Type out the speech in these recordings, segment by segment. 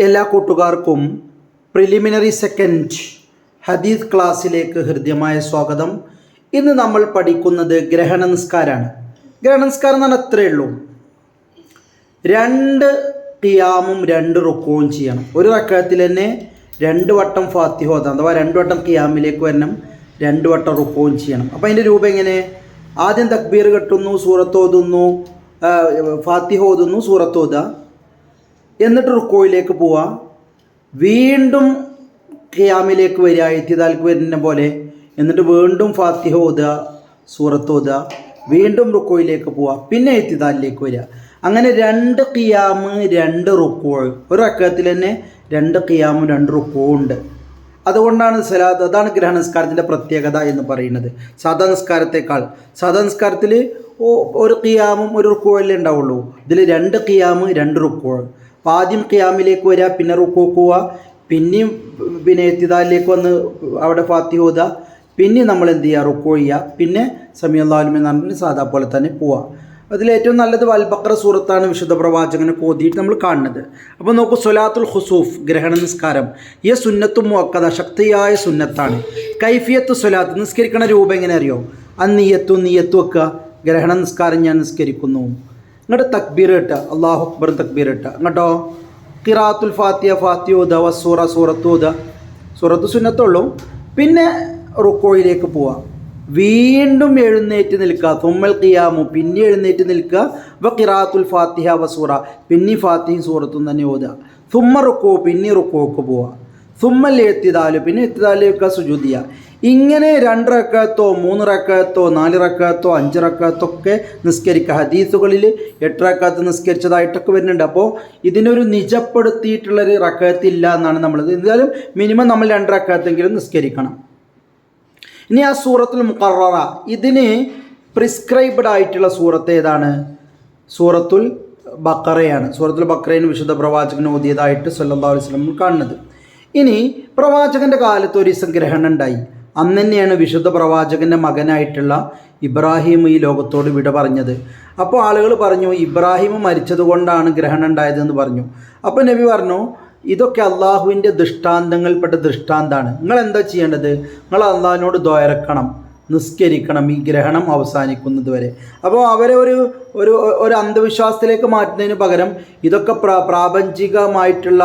എല്ലാ കൂട്ടുകാർക്കും preliminary second ഹദീസ് ക്ലാസ്സിലേക്ക് ഹൃദ്യമായ സ്വാഗതം. ഇന്ന് നമ്മൾ പഠിക്കുന്നത് ഗ്രഹണ നിസ്കാരമാണ്. ഗ്രഹണ നിസ്കാരം എന്ന് പറഞ്ഞാൽ അത്രയേ ഉള്ളൂ. 2 ഖിയാമും 2 റുക്കുവും ചെയ്യണം. ഒരു റക്അത്തിൽ തന്നെ 2 വട്ടം ഫാത്തിഹ ഓതാം, അഥവാ 2 വട്ടം ഖിയാമിലേക്ക് വരണം, 2 വട്ടം റുക്കുവും ചെയ്യണം. അപ്പോൾ അതിൻ്റെ രൂപം എങ്ങനെ? ആദ്യം തക്ബീർ കെട്ടുന്നു, സൂറത്ത് ഓതുന്നു, ഫാത്തിഹ ഓതുന്നു, സൂറത്ത് ഓതുക, എന്നിട്ട് റുക്കോയിലേക്ക് പോവുക, വീണ്ടും ഖിയാമിലേക്ക് വരിക, ഇത്തിദാലിക്ക് വരുന്ന പോലെ, എന്നിട്ട് വീണ്ടും ഫാത്തിഹ ഓതുക, സൂറത്ത് ഓതുക, വീണ്ടും റുക്കോയിലേക്ക് പോവുക, പിന്നെ ഇത്തിദാലിലേക്ക് വരിക. അങ്ങനെ 2 ഖിയാമ് 2 റുക്കോ. ഒരു റക്അത്തിൽ തന്നെ 2 ഖിയാമും 2 റുക്കോ ഉണ്ട്. അതുകൊണ്ടാണ് സലാത്ത്, അതാണ് ഗ്രഹണ നിസ്കാരത്തിൻ്റെ പ്രത്യേകത എന്ന് പറയുന്നത്. സാധാ നിസ്കാരത്തേക്കാൾ, സാധാ നിസ്കാരത്തിൽ ഒരു ഖിയാമും ഒരു റുക്കോയല്ലേ ഉണ്ടാവുള്ളൂ. ഇതിൽ 2 ഖിയാമ് 2 റുക്കോ. അപ്പോൾ ആദ്യം ഖിയാമിലേക്ക് വരിക, പിന്നെ റുക്കോക്ക് പോവുക, പിന്നെയും ഇത്തിദാലിലേക്ക് വന്ന് അവിടെ ഫാത്തിഹ ഓതുക, പിന്നെ നമ്മൾ എന്ത് ചെയ്യുക, റുക്കോ ചെയ്യുക, പിന്നെ സമീഅല്ലാഹു ലിമൻ എന്ന് പറഞ്ഞിട്ട് സാധാ പോലെ തന്നെ പോവുക. അതിലേറ്റവും നല്ലത് അൽ ബഖറ സൂറത്താണ് വിശുദ്ധ പ്രവാചകനെ ഓതിയിട്ട് നമ്മൾ കാണുന്നത്. അപ്പോൾ നോക്കൂ, സ്വലാത്തുൽ ഖുസൂഫ് ഗ്രഹണ നിസ്കാരം ഈ സുന്നത്തു മുഅക്കദ, ശക്തിയായ സുന്നത്താണ്. കൈഫിയത്ത് സ്വലാത്ത്, നിസ്കരിക്കണ രൂപം എങ്ങനെ അറിയോ? നീയത്തു വെക്കുക, ഗ്രഹണ നിസ്കാരം ഞാൻ നിസ്കരിക്കുന്നു. ഇങ്ങോട്ട് തക്ബീർ ഇട്ടുക, അല്ലാഹു അക്ബർ തക്ബീർ ഇട്ടുക. ഇങ്ങോട്ടോ ഖിറാഅത്തുൽ ഫാത്തിഹ ഓതുക, വസ്സൂറ സൂറത്ത് ഓതുക, സൂറത്ത് സുന്നത്തുള്ളൂ. പിന്നെ റുക്കോയിലേക്ക് പോവുക, വീണ്ടും എഴുന്നേറ്റ് നിൽക്കുക, തുമ്മൽ ഖിയാമു, പിന്നെ എഴുന്നേറ്റ് നിൽക്കുക, ഖിറാഅത്തുൽ ഫാത്തിഹ വസൂറ, പിന്നെ ഫാത്തിഹയും സൂറത്തും തന്നെ ഓതുക, തുമ്മ റുക്കോ, പിന്നെ റുക്കോക്ക് പോവുക, തുമ്മൽ എത്തിദാലു, പിന്നെ എത്തിദാലിലേക്ക് സുജൂദ് ചെയ്യുക. ഇങ്ങനെ 2 റക്അത്തോ 3 റക്അത്തോ 4 റക്അത്തോ 5 റക്അത്തോ ഒക്കെ നിസ്കരിക്കുക. ഹദീസുകളിൽ 8 റക്അത്ത് നിസ്കരിച്ചതായിട്ടൊക്കെ വരുന്നുണ്ട്. അപ്പോൾ ഇതിനൊരു നിജപ്പെടുത്തിയിട്ടുള്ളൊരു റക്അത്തില്ല എന്നാണ് നമ്മളത്. എന്തായാലും മിനിമം നമ്മൾ 2 റക്അത്തെങ്കിലും നിസ്കരിക്കണം. ഇനി ആ സൂറത്തുൽ മുഖററ, ഇതിന് പ്രിസ്ക്രൈബ്ഡ് ആയിട്ടുള്ള സൂറത്ത് ഏതാണ്? സൂറത്തുൽ ബഖറയാണ്. സൂറത്തുൽ ബഖറയിൽ വിശുദ്ധ പ്രവാചകൻ ഓതിയതായിട്ട് സല്ലല്ലാഹു അലൈഹി വസല്ലം കാണുന്നത്. ഇനി പ്രവാചകൻ്റെ കാലത്ത് ഒരു ദിവസം ഗ്രഹണം ഉണ്ടായി. അന്ന് തന്നെയാണ് വിശുദ്ധ പ്രവാചകൻ്റെ മകനായിട്ടുള്ള ഇബ്രാഹിം ഈ ലോകത്തോട് വിട പറഞ്ഞത്. അപ്പോൾ ആളുകൾ പറഞ്ഞു, ഇബ്രാഹിം മരിച്ചത് കൊണ്ടാണ് ഗ്രഹണം ഉണ്ടായതെന്ന് പറഞ്ഞു. അപ്പോൾ നബി പറഞ്ഞു, ഇതൊക്കെ അള്ളാഹുവിൻ്റെ ദൃഷ്ടാന്തങ്ങൾപ്പെട്ട ദൃഷ്ടാന്താണ്. നിങ്ങൾ എന്താ ചെയ്യേണ്ടത്? നിങ്ങൾ അള്ളാഹുവിനോട് ദ്വാരക്കണം, നിസ്കരിക്കണം ഈ ഗ്രഹണം അവസാനിക്കുന്നത് വരെ. അപ്പോൾ അവരെ ഒരു അന്ധവിശ്വാസത്തിലേക്ക് മാറ്റുന്നതിന് പകരം ഇതൊക്കെ പ്രാപഞ്ചികമായിട്ടുള്ള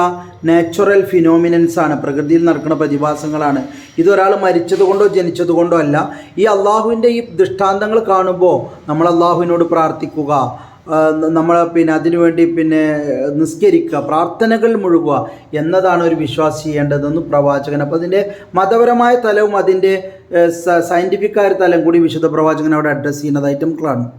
നാച്ചുറൽ ഫിനോമിനൻസാണ്, പ്രകൃതിയിൽ നടക്കുന്ന പ്രതിഭാസങ്ങളാണ്. ഇതൊരാൾ മരിച്ചത് കൊണ്ടോ ജനിച്ചത് കൊണ്ടോ അല്ല. ഈ അള്ളാഹുവിൻ്റെ ഈ ദൃഷ്ടാന്തങ്ങൾ കാണുമ്പോൾ നമ്മൾ അള്ളാഹുവിനോട് പ്രാർത്ഥിക്കുക, നമ്മൾ അതിനുവേണ്ടി നിസ്കരിക്കുക, പ്രാർത്ഥനകൾ മുഴുകുക എന്നതാണ് ഒരു വിശ്വാസി ചെയ്യേണ്ടതെന്ന് പ്രവാചകൻ. അപ്പോൾ അതിൻ്റെ മതപരമായ തലവും അതിൻ്റെ സയൻറ്റിഫിക്കായ തലം കൂടി വിശുദ്ധ പ്രവാചകൻ അവിടെ അഡ്രസ്സ് ചെയ്യുന്നതായിട്ട് നമുക്ക് കാണും.